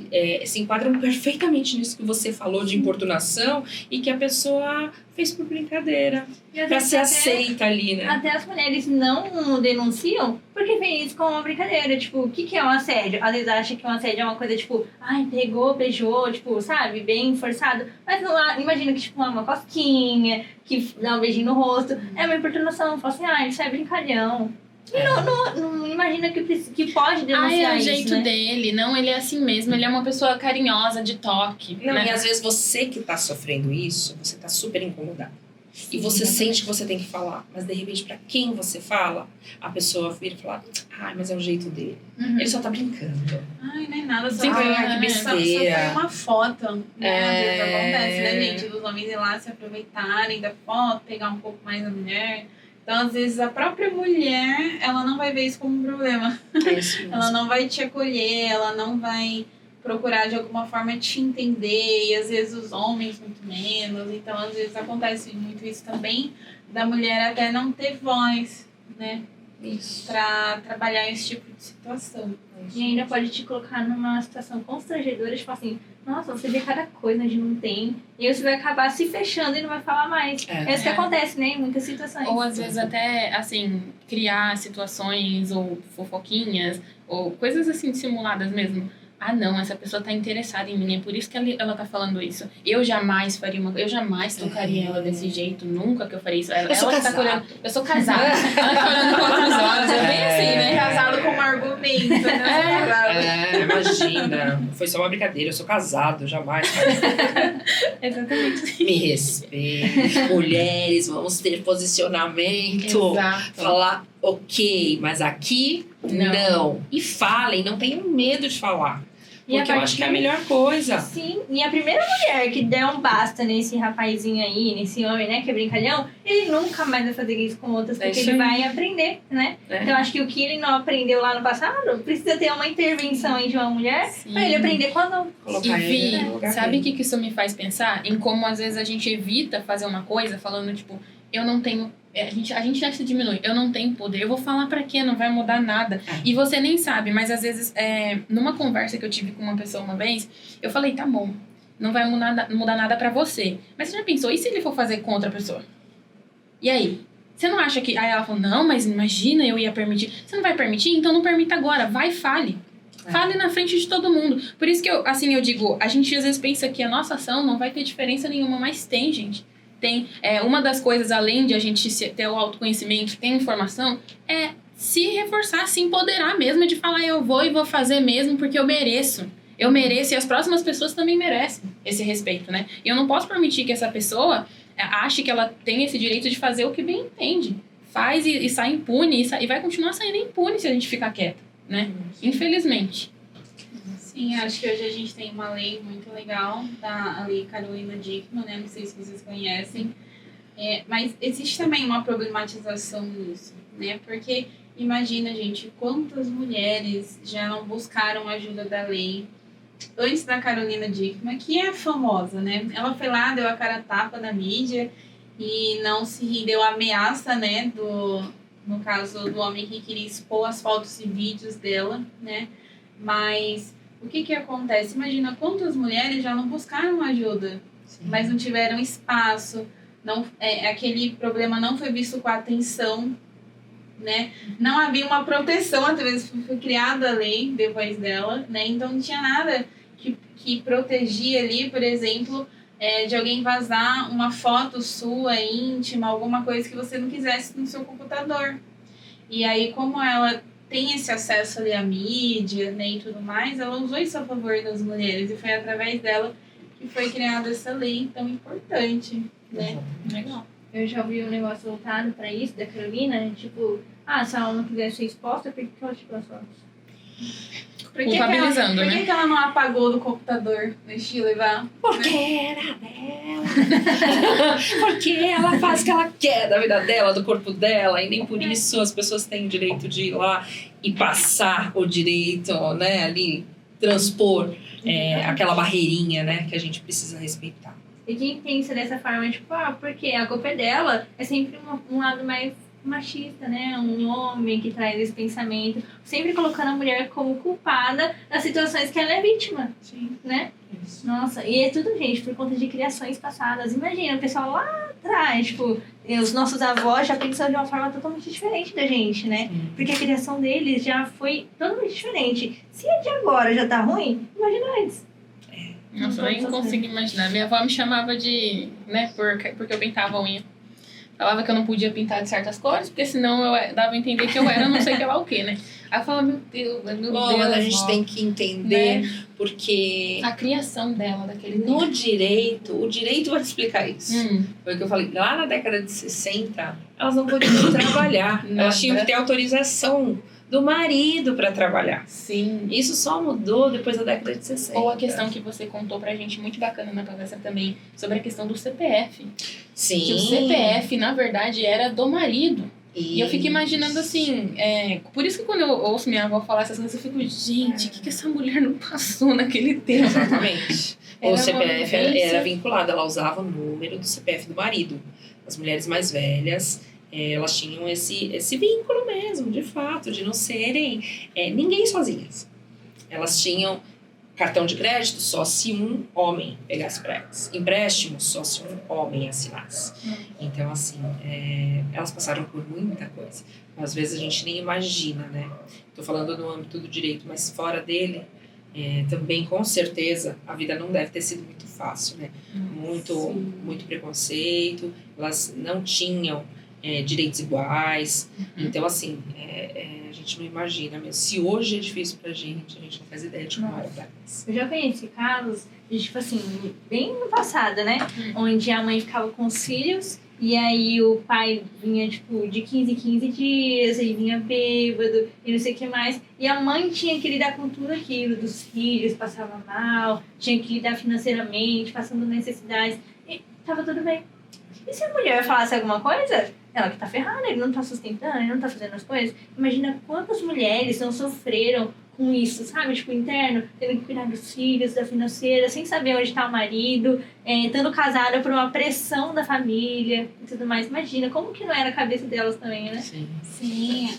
se enquadram perfeitamente nisso que você falou de importunação e que a pessoa fez por brincadeira. Pra ser aceita ali, né? Até as mulheres não denunciam porque vem isso como uma brincadeira. Tipo, o que é um assédio? Às vezes acha que um assédio é uma coisa tipo, pegou, beijou, tipo, sabe? Bem forçado. Mas não imagina que, tipo, uma cosquinha, que dá um beijinho no rosto. É uma importunação. Fala assim, isso é brincalhão. E não imagina que pode denunciar isso, é o jeito dele. Não, ele é assim mesmo. Ele é uma pessoa carinhosa, de toque. Não, né? e às vezes você que tá sofrendo isso, você tá super incomodado. E você sente que você tem que falar. Mas, de repente, pra quem você fala, a pessoa vira e fala, mas é o jeito dele. Ele só tá brincando. Não é nada. Que besteira. Só foi uma foto, né? Às vezes acontece, né, gente? Dos homens ir lá se aproveitarem da foto, pegar um pouco mais da mulher. Então, às vezes, a própria mulher, ela não vai ver isso como um problema. É isso mesmo. Ela não vai te acolher, ela não vai procurar, de alguma forma, te entender. E, às vezes, os homens, muito menos. Então, às vezes, acontece muito isso também, da mulher até não ter voz, né? Isso. Pra trabalhar esse tipo de situação. E ainda pode te colocar numa situação constrangedora, tipo assim, nossa, você vê cada coisa onde não tem, e aí você vai acabar se fechando e não vai falar mais. É isso que acontece, né, em muitas situações. Ou às vezes até, assim, criar situações ou fofoquinhas, ou coisas assim simuladas mesmo. Não, essa pessoa tá interessada em mim, é por isso que ela tá falando isso. Eu jamais faria eu jamais tocaria ela desse jeito, nunca que eu faria isso. Ela sou que casada. tá olhando, eu sou casada. Ela tá olhando com outros olhos, é bem assim, né? Casado como argumento, né? Imagina, foi só uma brincadeira, eu sou casado, jamais faria. Exatamente. Me respeite, mulheres, vamos ter posicionamento. Exato. Falar ok, mas aqui não. E falem, não tenham medo de falar. E Porque eu acho que é a melhor coisa. Sim, e a primeira mulher que der um basta nesse rapazinho aí, nesse homem, né, que é brincalhão, ele nunca mais vai fazer isso com outras, porque isso ele aí. vai aprender, né? É. Então, acho que o que ele não aprendeu lá no passado, precisa ter uma intervenção aí de uma mulher Sim. pra ele aprender com a nova. Colocar E ele Vi, no lugar sabe o dele. que isso me faz pensar? Em como às vezes a gente evita fazer uma coisa falando, tipo, eu não tenho. A gente já se diminui, eu não tenho poder, eu vou falar pra quê? Não vai mudar nada. E você nem sabe, mas às vezes, numa conversa que eu tive com uma pessoa uma vez, eu falei, tá bom, não vai mudar nada pra você. Mas você já pensou, e se ele for fazer com outra pessoa? E aí? Você não acha que. Aí ela falou, não, mas imagina, eu ia permitir. Você não vai permitir? Então não permita agora, vai e fale. Fale na frente de todo mundo. Por isso que eu digo, a gente às vezes pensa que a nossa ação não vai ter diferença nenhuma, mas tem, gente. Tem, uma das coisas, além de a gente ter o autoconhecimento, ter informação, é se reforçar, se empoderar mesmo, de falar, eu vou e vou fazer mesmo porque eu mereço. Eu mereço e as próximas pessoas também merecem esse respeito, né? E eu não posso permitir que essa pessoa ache que ela tem esse direito de fazer o que bem entende. Faz e sai impune e vai continuar saindo impune se a gente ficar quieta, né? Infelizmente. Sim, acho que hoje a gente tem uma lei muito legal, a Lei Carolina Dickmann, né? Não sei se vocês conhecem. Mas existe também uma problematização nisso, né? Porque imagina, gente, quantas mulheres já não buscaram ajuda da lei antes da Carolina Dickmann, que é famosa, né? Ela foi lá, deu a cara a tapa na mídia e não se rendeu à ameaça, né? No caso do homem que queria expor as fotos e vídeos dela, né? Mas o que acontece? Imagina quantas mulheres já não buscaram ajuda, mas não tiveram espaço, aquele problema não foi visto com atenção, né? Não havia uma proteção, às vezes foi criada a lei depois dela, né? Então não tinha nada que protegia ali, por exemplo, de alguém vazar uma foto sua íntima, alguma coisa que você não quisesse no seu computador. E aí, como ela tem esse acesso ali à mídia, né, e tudo mais, ela usou isso a favor das mulheres e foi através dela que foi criada essa lei tão importante, né? Legal. Eu já ouvi um negócio voltado pra isso, da Carolina, tipo, se ela não quiser ser exposta, por que ela tirou as fotos? Culpabilizando, por né? que ela não apagou do computador, deixa eu levar? Porque era dela. Porque ela faz o que ela quer da vida dela, do corpo dela, e nem por isso as pessoas têm o direito de ir lá e passar o direito, né, ali, transpor aquela barreirinha, né, que a gente precisa respeitar. E quem pensa dessa forma, tipo, porque a culpa é dela, é sempre um lado mais machista, né? Um homem que traz esse pensamento, sempre colocando a mulher como culpada das situações que ela é vítima. Sim. Né? Isso. Nossa, e é tudo, gente, por conta de criações passadas. Imagina, o pessoal lá atrás, tipo, os nossos avós já pensam de uma forma totalmente diferente da gente, né? Porque a criação deles já foi totalmente diferente. Se a de agora já tá ruim, imagina antes. Nossa, eu nem consigo imaginar. Minha avó me chamava de, né, porque eu pintava a unha. Falava que eu não podia pintar de certas cores, porque senão eu dava a entender que eu era não sei que lá o quê, né? Aí eu falava, meu Deus, A gente vó, tem que entender, né? porque A criação dela daquele no tempo. direito, o direito vai te explicar isso. Foi o que eu falei, lá na década de 60, elas não podiam trabalhar. Nada. Elas tinham que ter autorização do marido para trabalhar. Sim. Isso só mudou depois da década de 60. Ou a questão que você contou pra gente, muito bacana na palestra também, sobre a questão do CPF. Sim. Que o CPF, na verdade, era do marido. E eu fico imaginando assim, por isso que quando eu ouço minha avó falar essas coisas, eu fico, gente, o que essa mulher não passou naquele tempo? Exatamente. Era O CPF uma vivência. era vinculado, ela usava o número do CPF do marido. As mulheres mais velhas, elas tinham esse vínculo mesmo, de fato, de não serem ninguém sozinhas. Elas tinham cartão de crédito só se um homem pegasse empréstimo só se um homem assinasse. Então, assim, elas passaram por muita coisa. Às vezes a gente nem imagina, né? Estou falando no âmbito do direito, mas fora dele, também, com certeza, a vida não deve ter sido muito fácil, né? Muito preconceito, elas não tinham direitos iguais. Então, assim, a gente não imagina mesmo. Se hoje é difícil pra gente, a gente não faz ideia de como era pra nós. Eu já conheci casos de, tipo assim, bem no passado, né? Onde a mãe ficava com os filhos E aí o pai vinha, tipo, de 15 em 15 dias, ele vinha bêbado e não sei o que mais. E a mãe tinha que lidar com tudo aquilo, dos filhos, passava mal, tinha que lidar financeiramente, passando necessidades. E tava tudo bem. E se a mulher falasse alguma coisa, ela que tá ferrada, ele não tá sustentando, ele não tá fazendo as coisas. Imagina quantas mulheres não sofreram com isso, sabe? Tipo, interno, tendo que cuidar dos filhos, da financeira, sem saber onde tá o marido, estando casada por uma pressão da família e tudo mais. Imagina, como que não era a cabeça delas também, né? Sim. Sim,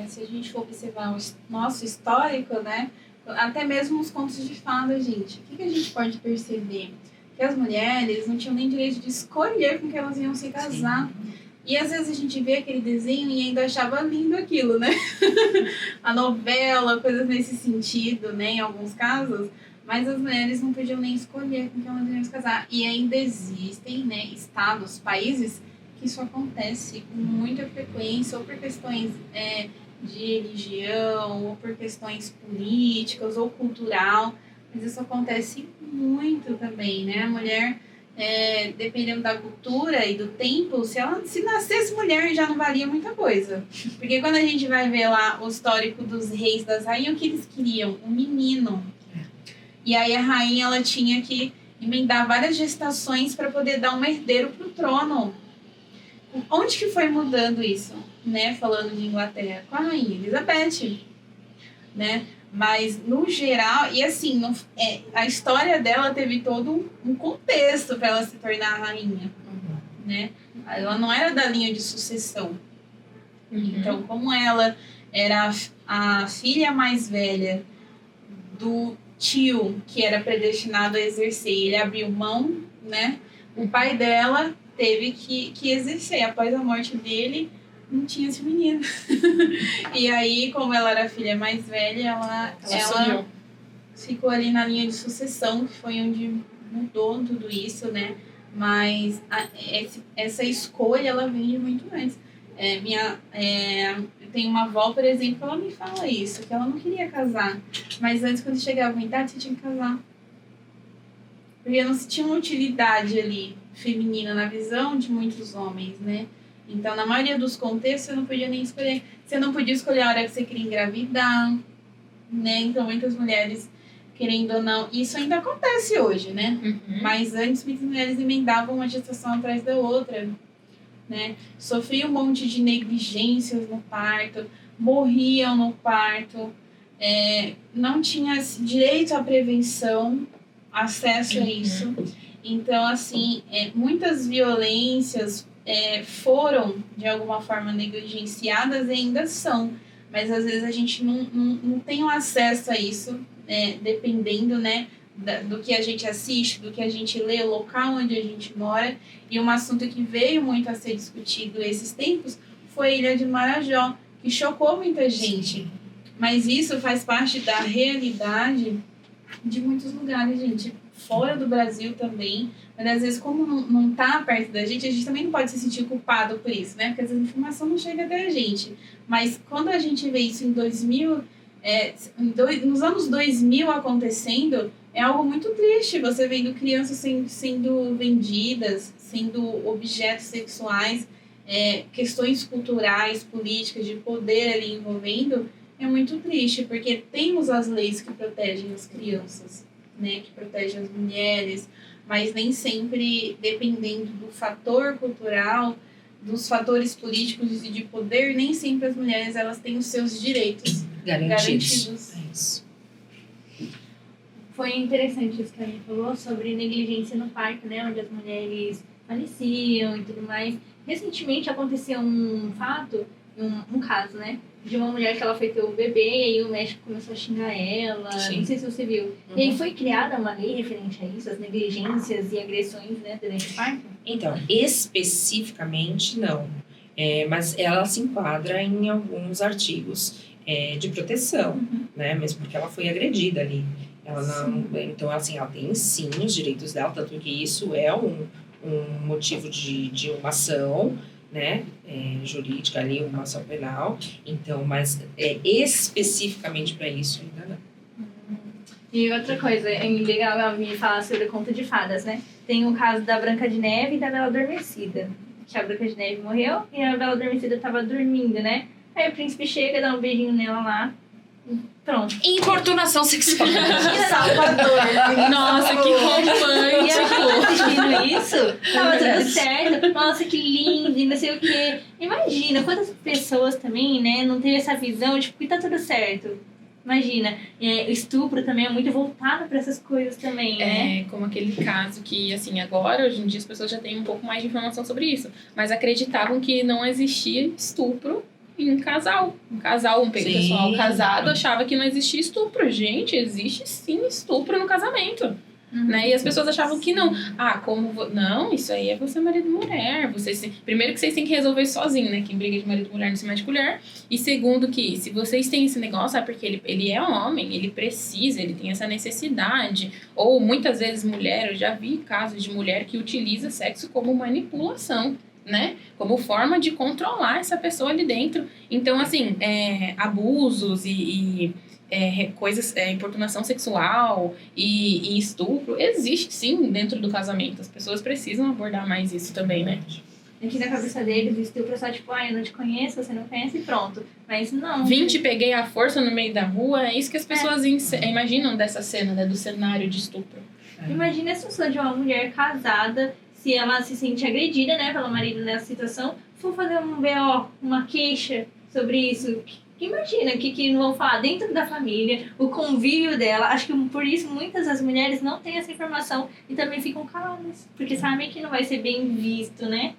se a gente for observar o nosso histórico, né? Até mesmo os contos de fada, gente. O que a gente pode perceber? Que as mulheres não tinham nem direito de escolher com que elas iam se casar. Sim. E às vezes a gente vê aquele desenho e ainda achava lindo aquilo, né? A novela, coisas nesse sentido, né? Em alguns casos. Mas as mulheres não podiam nem escolher com quem elas iam se casar. E ainda existem, né, estados, países que isso acontece com muita frequência, ou por questões de religião, ou por questões políticas, ou cultural. Mas isso acontece muito também, né? A mulher... dependendo da cultura e do tempo, se nascesse mulher já não valia muita coisa. Porque quando a gente vai ver lá o histórico dos reis, das rainhas, o que eles queriam? Um menino. E aí a rainha ela tinha que emendar várias gestações para poder dar um herdeiro para o trono. Onde que foi mudando isso? Né? Falando de Inglaterra, com a rainha Elizabeth. Né? Mas, no geral, e assim, a história dela teve todo um contexto para ela se tornar a rainha, né? Ela não era da linha de sucessão. Então, como ela era a filha mais velha do tio que era predestinado a exercer, ele abriu mão, né? O pai dela teve que exercer. Após a morte dele, não tinha esse menino. E aí, como ela era a filha mais velha, ela ficou ali na linha de sucessão, que foi onde mudou tudo isso, né? Mas essa escolha, ela vem de muito antes. Eu tenho uma avó, por exemplo, ela me fala isso, que ela não queria casar. Mas antes, quando chegava a idade, você tinha que casar. Porque não se tinha uma utilidade ali feminina na visão de muitos homens, né? Então, na maioria dos contextos, você não podia nem escolher. Você não podia escolher a hora que você queria engravidar, né? Então, muitas mulheres, querendo ou não... Isso ainda acontece hoje, né? Mas antes, muitas mulheres emendavam uma gestação atrás da outra, né? Sofriam um monte de negligências no parto, morriam no parto, não tinha direito à prevenção, acesso a isso. Então, assim, muitas violências... foram, de alguma forma, negligenciadas e ainda são. Mas, às vezes, a gente não tem o acesso a isso, dependendo, né, do que a gente assiste, do que a gente lê, o local onde a gente mora. E um assunto que veio muito a ser discutido esses tempos foi a Ilha de Marajó, que chocou muita gente. Mas isso faz parte da realidade de muitos lugares, gente. Fora do Brasil também, mas às vezes como não tá perto da gente também não pode se sentir culpado por isso, né? Porque às vezes a informação não chega até a gente. Mas quando a gente vê isso em 2000, nos anos 2000 acontecendo, é algo muito triste. Você vendo crianças sendo vendidas, sendo objetos sexuais, questões culturais, políticas, de poder ali envolvendo, é muito triste, porque temos as leis que protegem as crianças, né, que protegem as mulheres, mas nem sempre, dependendo do fator cultural, dos fatores políticos e de poder, nem sempre as mulheres elas têm os seus direitos garantidos. É isso. Foi interessante isso que a gente falou sobre negligência no parto, né, onde as mulheres faleciam e tudo mais. Recentemente aconteceu um fato, um caso, né, de uma mulher que ela foi ter o bebê e aí o médico começou a xingar ela. Sim. Não sei se você viu. E aí foi criada uma lei referente a isso, as negligências e agressões, né, durante o parto? Então, especificamente não. Mas ela se enquadra em alguns artigos de proteção, né? Mesmo porque ela foi agredida ali. Ela não, então, assim, ela tem sim os direitos dela, tanto que isso é um motivo de uma ação, né, jurídica ali, uma ação penal. Então, mas especificamente para isso ainda não. E outra coisa, é legal me falar sobre o conto de fadas, né? Tem o caso da Branca de Neve e da Bela Adormecida, que a Branca de Neve morreu e a Bela Adormecida tava dormindo, né? Aí o príncipe chega, dá um beijinho nela lá. Pronto. Importunação sexual. Salvador. Nossa, que E a gente romântico! assistindo isso, tava tudo certo. Nossa, que lindo, e não sei o quê. Imagina, quantas pessoas também, né, não teve essa visão, tipo, que tá tudo certo. Imagina, o estupro também é muito voltado pra essas coisas também, né? É, como aquele caso que, assim, agora, hoje em dia, as pessoas já têm um pouco mais de informação sobre isso. Mas acreditavam que não existia estupro em um casal. Um pessoal casado achava que não existia estupro. Gente, existe sim estupro no casamento. Né? E as pessoas achavam que não. Não, isso aí é você marido e mulher. Primeiro que vocês têm que resolver sozinho, né? Quem briga de marido e mulher não se mete de colher. E segundo que, se vocês têm esse negócio, é porque ele é homem, ele precisa, ele tem essa necessidade. Ou muitas vezes mulher, eu já vi casos de mulher que utiliza sexo como manipulação, né? Como forma de controlar essa pessoa ali dentro. Então, assim, abusos e coisas, importunação sexual e estupro, existe sim dentro do casamento. As pessoas precisam abordar mais isso também, né? Aqui na cabeça deles, o estupro é só tipo, eu não te conheço, você não conhece e pronto. Mas não. Te peguei à força no meio da rua, é isso que as pessoas imaginam dessa cena, né? Do cenário de estupro. Imagina se eu sou de uma mulher casada, se ela se sente agredida, né, pelo marido nessa situação, for fazer um BO, uma queixa sobre isso. Imagina o que não vão falar dentro da família, o convívio dela. Acho que por isso muitas das mulheres não têm essa informação e também ficam caladas, porque sabem que não vai ser bem visto, né?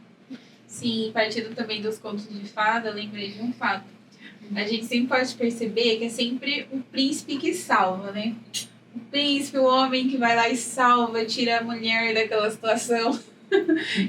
Sim, partindo também dos contos de fada, eu lembrei de um fato. A gente sempre pode perceber que é sempre o príncipe que salva, né? O príncipe, o homem que vai lá e salva, tira a mulher daquela situação.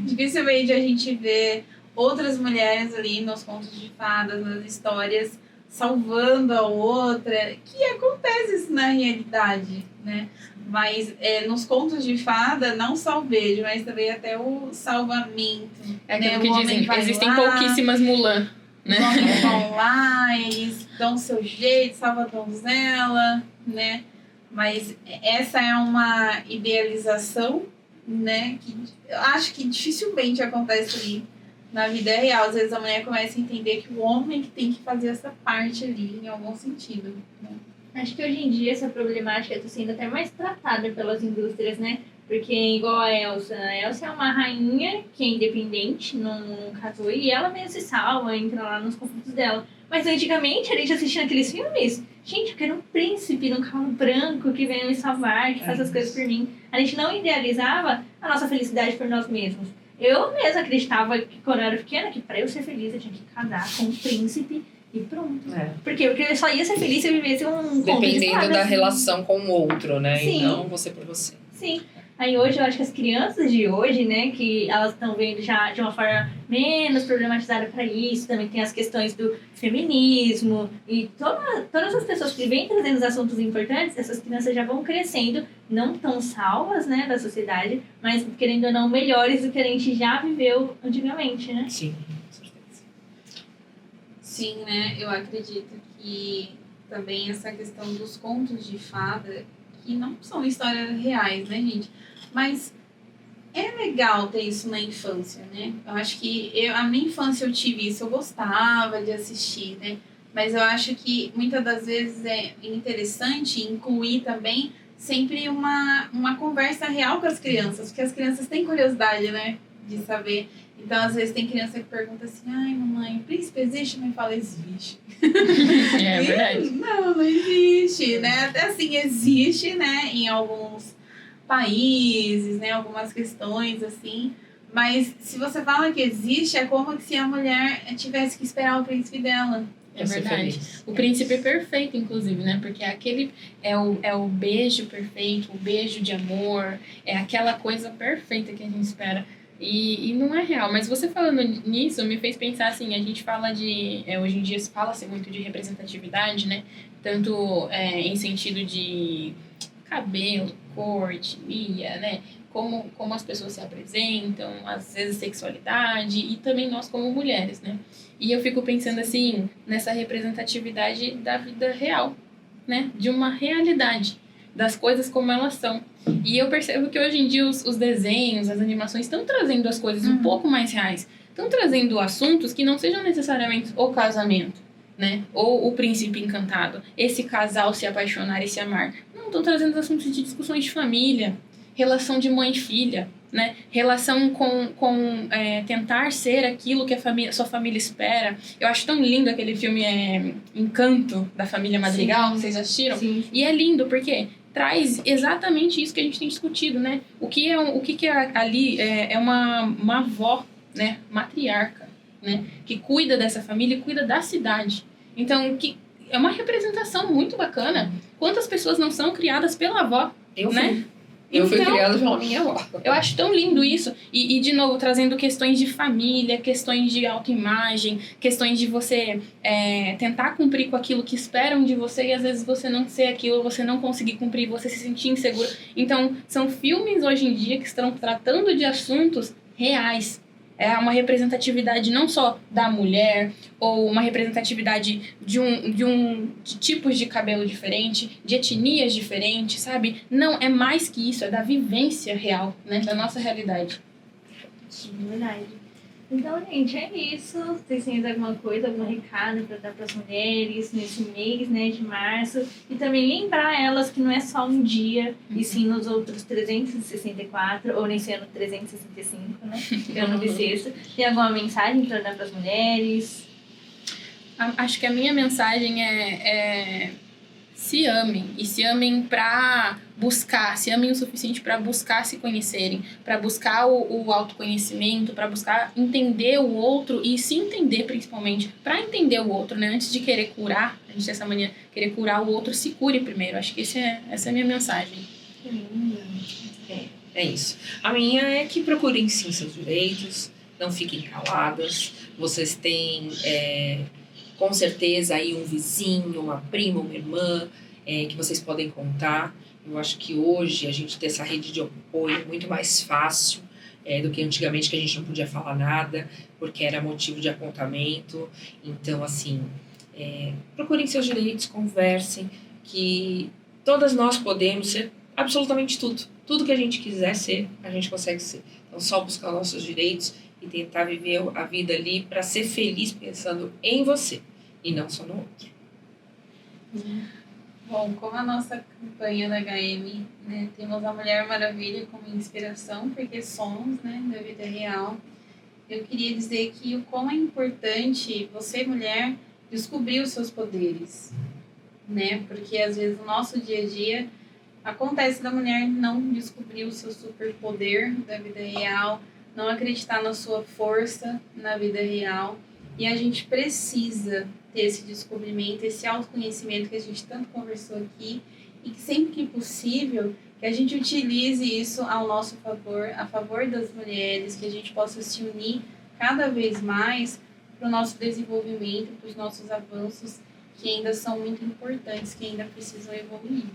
Dificilmente a gente vê outras mulheres ali nos contos de fadas, nas histórias, salvando a outra, que acontece isso na realidade, né? Mas nos contos de fada, não só o beijo, mas também até o salvamento. É aquilo né? que O homem dizem, vai existem lá, pouquíssimas Mulan, né? Os homens vão lá, eles dão o seu jeito, salvam a donzela, né? Mas essa é uma idealização, né? Que eu acho que dificilmente acontece ali na vida real. Às vezes a mulher começa a entender que o homem que tem que fazer essa parte ali, em algum sentido, né? Acho que hoje em dia essa problemática está sendo até mais tratada pelas indústrias, né? Porque igual a Elsa é uma rainha que é independente, não casou, e ela mesmo se salva, entra lá nos conflitos dela. Mas antigamente a gente assistia aqueles filmes, gente, eu quero um príncipe num cavalo branco que venha me salvar, que faça as coisas por mim. A gente não idealizava a nossa felicidade por nós mesmos. Eu mesma acreditava que quando eu era pequena, que para eu ser feliz eu tinha que casar com um príncipe e pronto. Por quê? Porque eu só ia ser feliz se eu vivesse um dependendo da relação com o outro, né? Sim. E não você por você. Sim. Aí hoje eu acho que as crianças de hoje, né, que elas estão vendo já de uma forma menos problematizada para isso, também tem as questões do feminismo e todas as pessoas que vêm trazendo os assuntos importantes, essas crianças já vão crescendo, não tão salvas, né, da sociedade, mas querendo ou não melhores do que a gente já viveu antigamente, né? Sim, com certeza. Sim, né? Eu acredito que também essa questão dos contos de fada, que não são histórias reais, né, gente? Mas é legal ter isso na infância, né? Eu acho que a minha infância eu tive isso, eu gostava de assistir, né? Mas eu acho que muitas das vezes é interessante incluir também sempre uma conversa real com as crianças, porque as crianças têm curiosidade, né, de saber. Então, às vezes tem criança que pergunta assim, ai, mamãe, o príncipe existe? A mãe fala, existe. É verdade. Não existe, né? Até assim, existe, né, em alguns países, né, algumas questões, assim. Mas se você fala que existe, é como se a mulher tivesse que esperar o príncipe dela. É verdade. O príncipe perfeito, inclusive, né? Porque aquele é o beijo perfeito, o beijo de amor, é aquela coisa perfeita que a gente espera. E não é real. Mas você falando nisso me fez pensar assim, a gente fala de... hoje em dia fala-se muito de representatividade, né? Tanto em sentido de cabelo, cor, etnia, né? Como as pessoas se apresentam, às vezes sexualidade e também nós como mulheres, né? E eu fico pensando assim, nessa representatividade da vida real, né? De uma realidade, das coisas como elas são. E eu percebo que hoje em dia os desenhos, as animações estão trazendo as coisas um pouco mais reais. estão trazendo assuntos que não sejam necessariamente o casamento, né? Ou o príncipe encantado, esse casal se apaixonar e se amar. Não, estão trazendo assuntos de discussões de família, relação de mãe e filha, né? Relação com tentar ser aquilo que sua família espera. Eu acho tão lindo aquele filme Encanto, da família Madrigal, vocês assistiram? Sim. E é lindo porque traz exatamente isso que a gente tem discutido, né? O que é ali é uma avó, né? Matriarca, né? Que cuida dessa família e cuida da cidade. Então, que é uma representação muito bacana. Quantas pessoas não são criadas pela avó, né? Eu fui Então, criada pela minha avó. Eu acho tão lindo isso. E, de novo, trazendo questões de família, questões de autoimagem, questões de você tentar cumprir com aquilo que esperam de você e às vezes você não ser aquilo, você não conseguir cumprir, você se sentir inseguro. Então, são filmes hoje em dia que estão tratando de assuntos reais. É uma representatividade não só da mulher, ou uma representatividade de tipos de cabelo diferente, de etnias diferentes, sabe? Não, é mais que isso, é da vivência real, né? Da nossa realidade. Sim, verdade. Então, gente, é isso. Vocês têm alguma coisa, algum recado para dar para as mulheres nesse mês, né, de março? E também lembrar elas que não é só um dia, e sim nos outros 364, ou nesse ano 365, né? Ano bissexto. Tem alguma mensagem para dar para as mulheres? Acho que a minha mensagem é se amem, e se amem para buscar, se amem o suficiente para buscar se conhecerem, para buscar o autoconhecimento, para buscar entender o outro e se entender principalmente, para entender o outro, né? Antes de querer curar, a gente tem essa mania, querer curar o outro, se cure primeiro. Acho que essa é a minha mensagem. É isso. A minha é que procurem sim seus direitos, não fiquem caladas. Vocês têm, com certeza, aí um vizinho, uma prima, uma irmã, que vocês podem contar. Eu acho que hoje a gente tem essa rede de apoio muito mais fácil do que antigamente, que a gente não podia falar nada, porque era motivo de apontamento. Então, assim, procurem seus direitos, conversem, que todas nós podemos ser absolutamente tudo. Tudo que a gente quiser ser, a gente consegue ser. Então, só buscar nossos direitos e tentar viver a vida ali para ser feliz pensando em você e não só no outro. Bom, como a nossa campanha da HM, né, temos a Mulher Maravilha como inspiração, porque somos, né, da vida real, eu queria dizer que o quão é importante você, mulher, descobrir os seus poderes, né, porque às vezes no nosso dia a dia acontece da mulher não descobrir o seu superpoder da vida real, não acreditar na sua força na vida real, e a gente precisa ter esse descobrimento, esse autoconhecimento que a gente tanto conversou aqui, e que sempre que possível, que a gente utilize isso ao nosso favor, a favor das mulheres, que a gente possa se unir cada vez mais para o nosso desenvolvimento, para os nossos avanços, que ainda são muito importantes, que ainda precisam evoluir.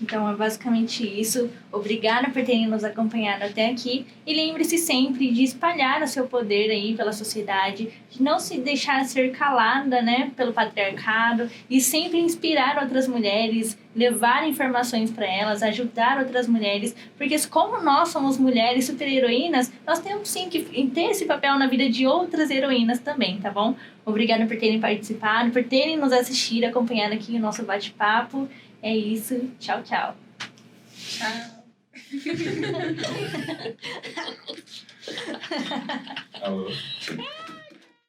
Então, é basicamente isso. Obrigada por terem nos acompanhado até aqui. E lembre-se sempre de espalhar o seu poder aí pela sociedade, de não se deixar ser calada, né, pelo patriarcado, e sempre inspirar outras mulheres, levar informações para elas, ajudar outras mulheres, porque como nós somos mulheres super-heroínas, nós temos sim que ter esse papel na vida de outras heroínas também, tá bom? Obrigada por terem participado, por terem nos assistido, acompanhado aqui o nosso bate-papo. É isso. Tchau, tchau. Tchau. Alô.